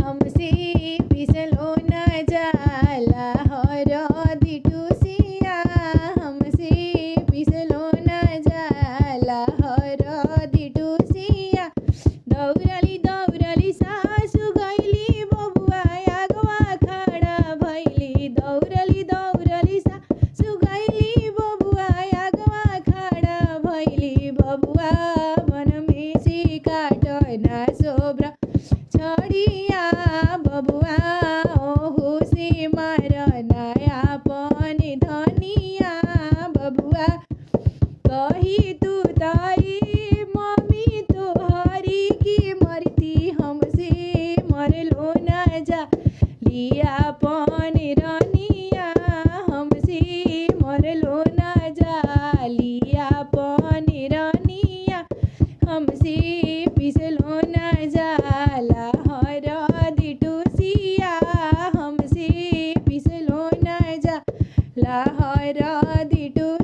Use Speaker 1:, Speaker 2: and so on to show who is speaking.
Speaker 1: हमसे पिसलो न जाला हरदी टूसिया हमसे पिसलो न जाला हरदी टूसिया दौड़ली दौड़ली सासु गइली बबुआ आगवा खड़ा भइली दौड़ली दौड़ली सासु गइली बबुआ आगवा खड़ा भइली बबुआ मन में से काटना सोब्रा छड़िया बबुआ ओहू से मारना अपन धनिया बबुआ कही तू तारी मम्मी तोहरी की मरती हमसे मरलो न जा लिया अपन रनिया हमसे मरलो न जा लिया अपन रनिया हमसे पिसलो न जाला हरदी टूसिया हमसे पिसलो न जाला हरदी टूसिया